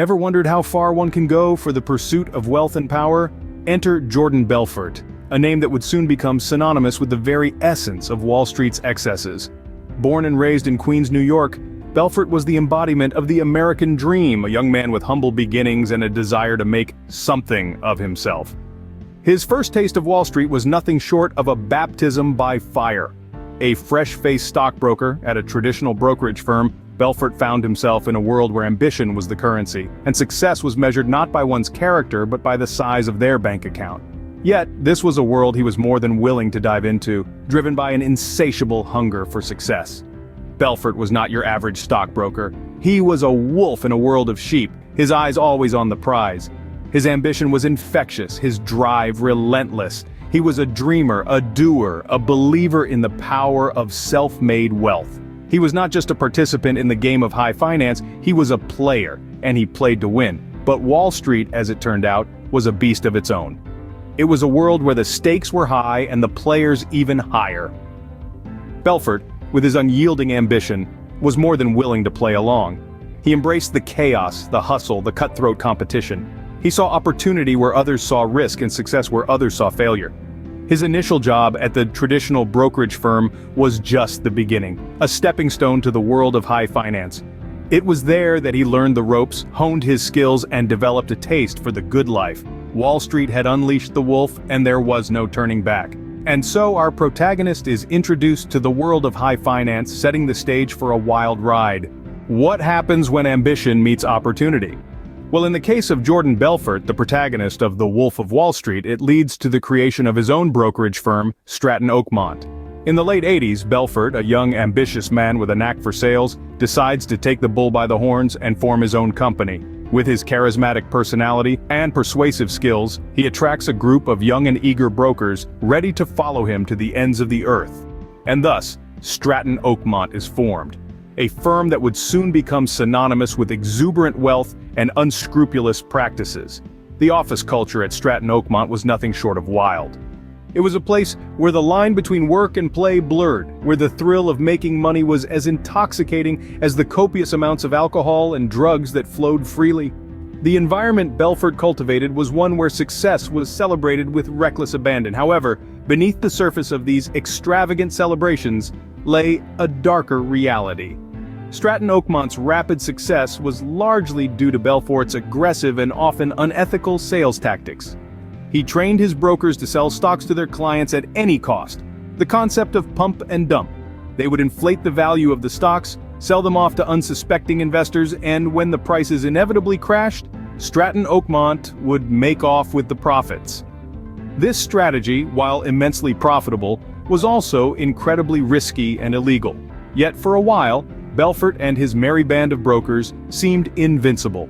Ever wondered how far one can go for the pursuit of wealth and power? Enter Jordan Belfort, a name that would soon become synonymous with the very essence of Wall Street's excesses. Born and raised in Queens, New York, Belfort was the embodiment of the American dream, a young man with humble beginnings and a desire to make something of himself. His first taste of Wall Street was nothing short of a baptism by fire. A fresh-faced stockbroker at a traditional brokerage firm, Belfort found himself in a world where ambition was the currency, and success was measured not by one's character but by the size of their bank account. Yet, this was a world he was more than willing to dive into, driven by an insatiable hunger for success. Belfort was not your average stockbroker. He was a wolf in a world of sheep, his eyes always on the prize. His ambition was infectious, his drive relentless. He was a dreamer, a doer, a believer in the power of self-made wealth. He was not just a participant in the game of high finance, he was a player, and he played to win. But Wall Street, as it turned out, was a beast of its own. It was a world where the stakes were high and the players even higher. Belfort, with his unyielding ambition, was more than willing to play along. He embraced the chaos, the hustle, the cutthroat competition. He saw opportunity where others saw risk and success where others saw failure. His initial job at the traditional brokerage firm was just the beginning, a stepping stone to the world of high finance. It was there that he learned the ropes, honed his skills, and developed a taste for the good life. Wall Street had unleashed the wolf, and there was no turning back. And so our protagonist is introduced to the world of high finance, setting the stage for a wild ride. What happens when ambition meets opportunity? Well, in the case of Jordan Belfort, the protagonist of The Wolf of Wall Street, it leads to the creation of his own brokerage firm, Stratton Oakmont. In the late 80s, Belfort, a young, ambitious man with a knack for sales, decides to take the bull by the horns and form his own company. With his charismatic personality and persuasive skills, he attracts a group of young and eager brokers ready to follow him to the ends of the earth. And thus, Stratton Oakmont is formed. A firm that would soon become synonymous with exuberant wealth and unscrupulous practices. The office culture at Stratton Oakmont was nothing short of wild. It was a place where the line between work and play blurred, where the thrill of making money was as intoxicating as the copious amounts of alcohol and drugs that flowed freely. The environment Belfort cultivated was one where success was celebrated with reckless abandon. However, beneath the surface of these extravagant celebrations lay a darker reality. Stratton Oakmont's rapid success was largely due to Belfort's aggressive and often unethical sales tactics. He trained his brokers to sell stocks to their clients at any cost, the concept of pump and dump. They would inflate the value of the stocks, sell them off to unsuspecting investors, and when the prices inevitably crashed, Stratton Oakmont would make off with the profits. This strategy, while immensely profitable, was also incredibly risky and illegal. Yet for a while, Belfort and his merry band of brokers seemed invincible.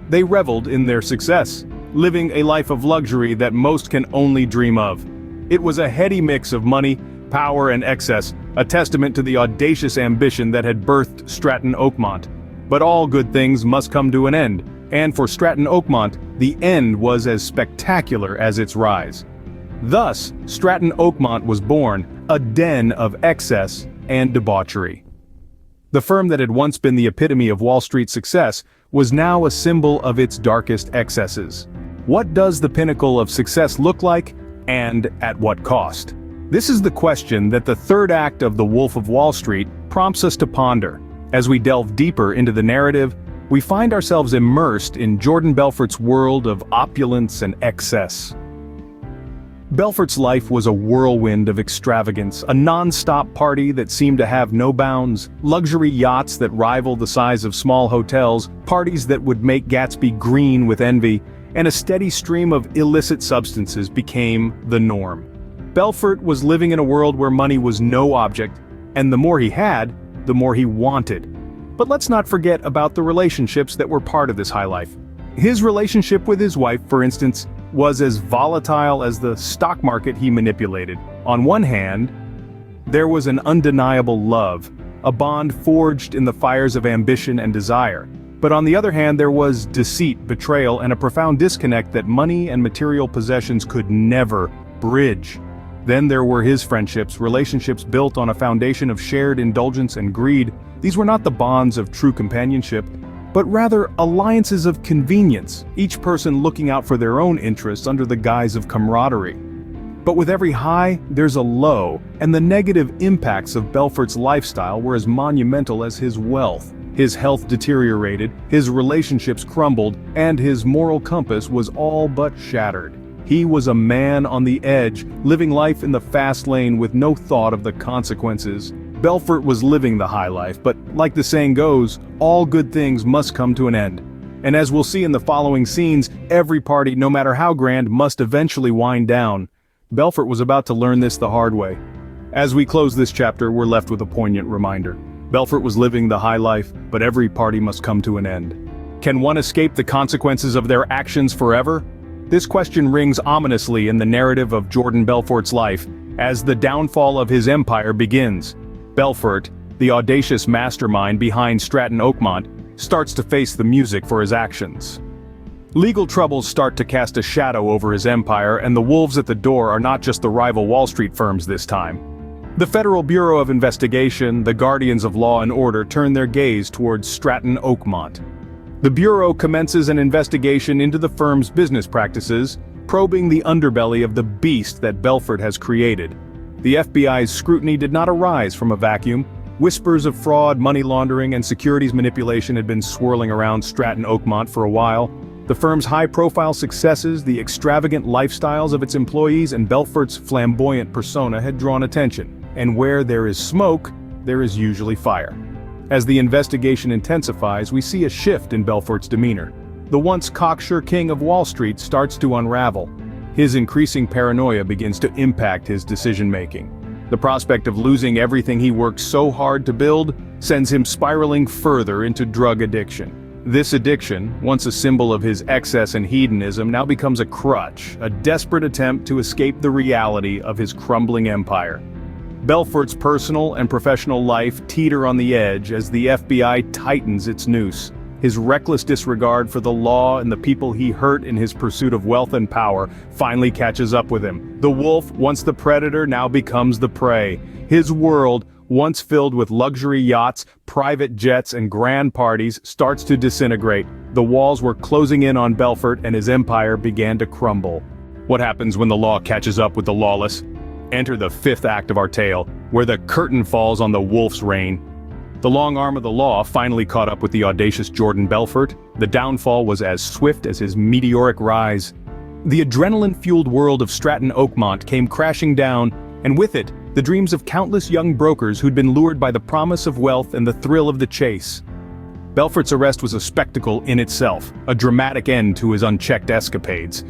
They reveled in their success, living a life of luxury that most can only dream of. It was a heady mix of money, power, and excess, a testament to the audacious ambition that had birthed Stratton Oakmont. But all good things must come to an end, and for Stratton Oakmont, the end was as spectacular as its rise. Thus, Stratton Oakmont was born, a den of excess and debauchery. The firm that had once been the epitome of Wall Street success was now a symbol of its darkest excesses. What does the pinnacle of success look like, and at what cost? This is the question that the third act of The Wolf of Wall Street prompts us to ponder. As we delve deeper into the narrative, we find ourselves immersed in Jordan Belfort's world of opulence and excess. Belfort's life was a whirlwind of extravagance, a non-stop party that seemed to have no bounds, luxury yachts that rivaled the size of small hotels, parties that would make Gatsby green with envy, and a steady stream of illicit substances became the norm. Belfort was living in a world where money was no object, and the more he had, the more he wanted. But let's not forget about the relationships that were part of this high life. His relationship with his wife, for instance, was as volatile as the stock market he manipulated. On one hand, there was an undeniable love, a bond forged in the fires of ambition and desire. But on the other hand, there was deceit, betrayal, and a profound disconnect that money and material possessions could never bridge. Then there were his friendships, relationships built on a foundation of shared indulgence and greed. These were not the bonds of true companionship. but rather alliances of convenience, each person looking out for their own interests under the guise of camaraderie. But with every high, there's a low, and the negative impacts of Belfort's lifestyle were as monumental as his wealth. His health deteriorated, his relationships crumbled, and his moral compass was all but shattered. He was a man on the edge, living life in the fast lane with no thought of the consequences. Belfort was living the high life, but like the saying goes, all good things must come to an end. And as we'll see in the following scenes, every party, no matter how grand, must eventually wind down. Belfort was about to learn this the hard way. As we close this chapter, we're left with a poignant reminder. Belfort was living the high life, but every party must come to an end. Can one escape the consequences of their actions forever? This question rings ominously in the narrative of Jordan Belfort's life, as the downfall of his empire begins. Belfort, the audacious mastermind behind Stratton Oakmont, starts to face the music for his actions. Legal troubles start to cast a shadow over his empire, and the wolves at the door are not just the rival Wall Street firms this time. The Federal Bureau of Investigation, the guardians of law and order, turn their gaze towards Stratton Oakmont. The Bureau commences an investigation into the firm's business practices, probing the underbelly of the beast that Belfort has created. The FBI's scrutiny did not arise from a vacuum. Whispers of fraud, money laundering, and securities manipulation had been swirling around Stratton Oakmont for a while. The firm's high-profile successes, the extravagant lifestyles of its employees, and Belfort's flamboyant persona had drawn attention. And where there is smoke, there is usually fire. As the investigation intensifies, we see a shift in Belfort's demeanor. The once cocksure king of Wall Street starts to unravel. His increasing paranoia begins to impact his decision-making. The prospect of losing everything he worked so hard to build sends him spiraling further into drug addiction. This addiction, once a symbol of his excess and hedonism, now becomes a crutch, a desperate attempt to escape the reality of his crumbling empire. Belfort's personal and professional life teeter on the edge as the FBI tightens its noose. His reckless disregard for the law and the people he hurt in his pursuit of wealth and power finally catches up with him. The wolf, once the predator, now becomes the prey. His world, once filled with luxury yachts, private jets, and grand parties, starts to disintegrate. The walls were closing in on Belfort, and his empire began to crumble. What happens when the law catches up with the lawless? Enter the fifth act of our tale, where the curtain falls on the wolf's reign. The long arm of the law finally caught up with the audacious Jordan Belfort. The downfall was as swift as his meteoric rise. The adrenaline-fueled world of Stratton Oakmont came crashing down, and with it, the dreams of countless young brokers who'd been lured by the promise of wealth and the thrill of the chase. Belfort's arrest was a spectacle in itself, a dramatic end to his unchecked escapades.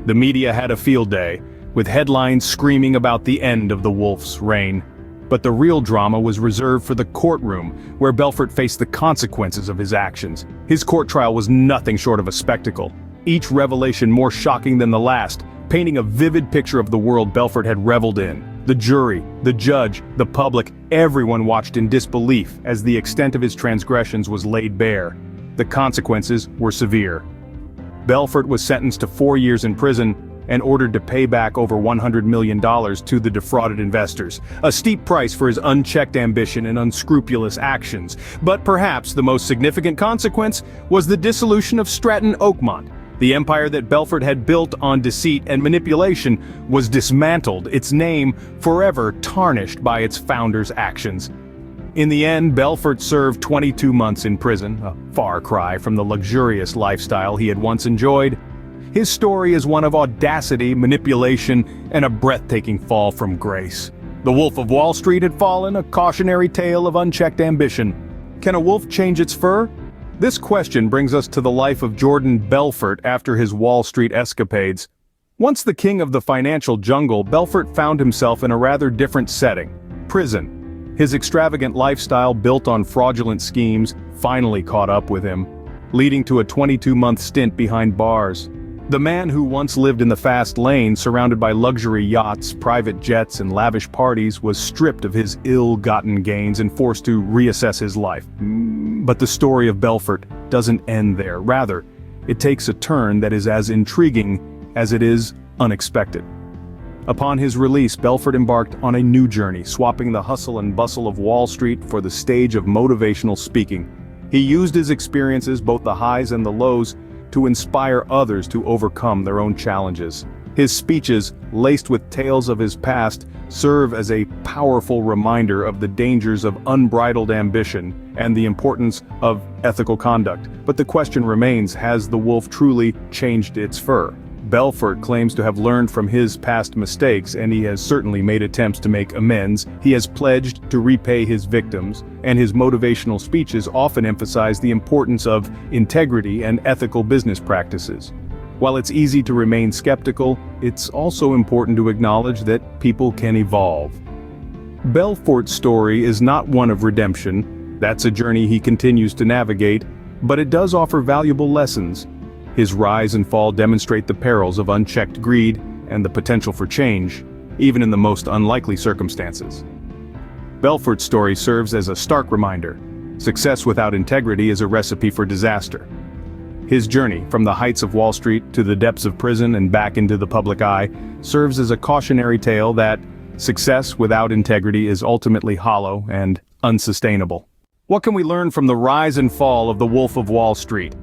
The media had a field day, with headlines screaming about the end of the wolf's reign. But the real drama was reserved for the courtroom, where Belfort faced the consequences of his actions. His court trial was nothing short of a spectacle, each revelation more shocking than the last, painting a vivid picture of the world Belfort had reveled in. The jury, the judge, the public, everyone watched in disbelief as the extent of his transgressions was laid bare. The consequences were severe. Belfort was sentenced to 4 years in prison and ordered to pay back over $100 million to the defrauded investors, a steep price for his unchecked ambition and unscrupulous actions. But perhaps the most significant consequence was the dissolution of Stratton Oakmont. The empire that Belfort had built on deceit and manipulation was dismantled, its name forever tarnished by its founder's actions. In the end, Belfort served 22 months in prison, a far cry from the luxurious lifestyle he had once enjoyed. His story is one of audacity, manipulation, and a breathtaking fall from grace. The Wolf of Wall Street had fallen, a cautionary tale of unchecked ambition. Can a wolf change its fur? This question brings us to the life of Jordan Belfort after his Wall Street escapades. Once the king of the financial jungle, Belfort found himself in a rather different setting: prison. His extravagant lifestyle, built on fraudulent schemes, finally caught up with him, leading to a 22-month stint behind bars. The man who once lived in the fast lane, surrounded by luxury yachts, private jets, and lavish parties, was stripped of his ill-gotten gains and forced to reassess his life. But the story of Belfort doesn't end there. Rather, it takes a turn that is as intriguing as it is unexpected. Upon his release, Belfort embarked on a new journey, swapping the hustle and bustle of Wall Street for the stage of motivational speaking. He used his experiences, both the highs and the lows, to inspire others to overcome their own challenges. His speeches, laced with tales of his past, serve as a powerful reminder of the dangers of unbridled ambition and the importance of ethical conduct. But the question remains, has the wolf truly changed its fur? Belfort claims to have learned from his past mistakes, and he has certainly made attempts to make amends. He has pledged to repay his victims, and his motivational speeches often emphasize the importance of integrity and ethical business practices. While it's easy to remain skeptical, it's also important to acknowledge that people can evolve. Belfort's story is not one of redemption. That's a journey he continues to navigate, but it does offer valuable lessons. His rise and fall demonstrate the perils of unchecked greed and the potential for change, even in the most unlikely circumstances. Belfort's story serves as a stark reminder: success without integrity is a recipe for disaster. His journey, from the heights of Wall Street to the depths of prison and back into the public eye, serves as a cautionary tale that success without integrity is ultimately hollow and unsustainable. What can we learn from the rise and fall of the Wolf of Wall Street?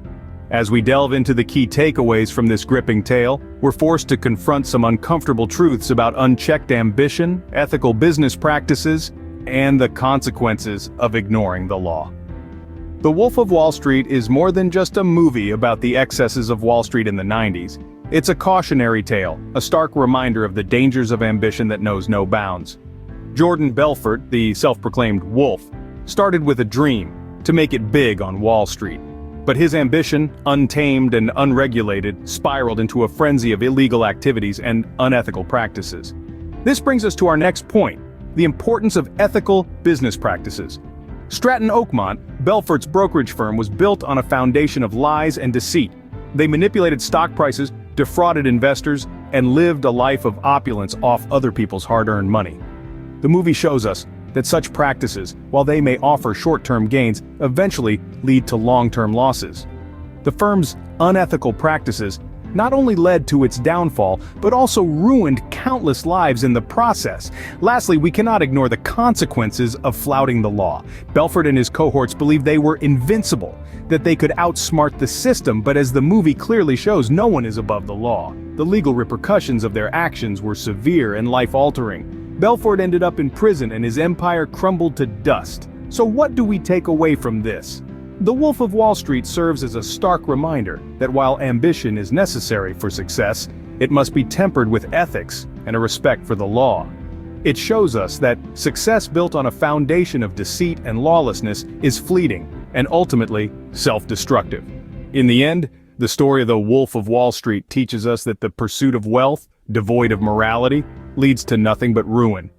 As we delve into the key takeaways from this gripping tale, we're forced to confront some uncomfortable truths about unchecked ambition, ethical business practices, and the consequences of ignoring the law. The Wolf of Wall Street is more than just a movie about the excesses of Wall Street in the 90s. It's a cautionary tale, a stark reminder of the dangers of ambition that knows no bounds. Jordan Belfort, the self-proclaimed wolf, started with a dream to make it big on Wall Street. But his ambition, untamed and unregulated, spiraled into a frenzy of illegal activities and unethical practices. This brings us to our next point: the importance of ethical business practices. Stratton Oakmont, Belfort's brokerage firm, was built on a foundation of lies and deceit. They manipulated stock prices, defrauded investors, and lived a life of opulence off other people's hard-earned money. The movie shows us that such practices, while they may offer short-term gains, eventually lead to long-term losses. The firm's unethical practices not only led to its downfall, but also ruined countless lives in the process. Lastly, we cannot ignore the consequences of flouting the law. Belfort and his cohorts believed they were invincible, that they could outsmart the system, but as the movie clearly shows, no one is above the law. The legal repercussions of their actions were severe and life-altering. Belfort ended up in prison and his empire crumbled to dust. So what do we take away from this? The Wolf of Wall Street serves as a stark reminder that while ambition is necessary for success, it must be tempered with ethics and a respect for the law. It shows us that success built on a foundation of deceit and lawlessness is fleeting and ultimately self-destructive. In the end, the story of the Wolf of Wall Street teaches us that the pursuit of wealth, devoid of morality, leads to nothing but ruin.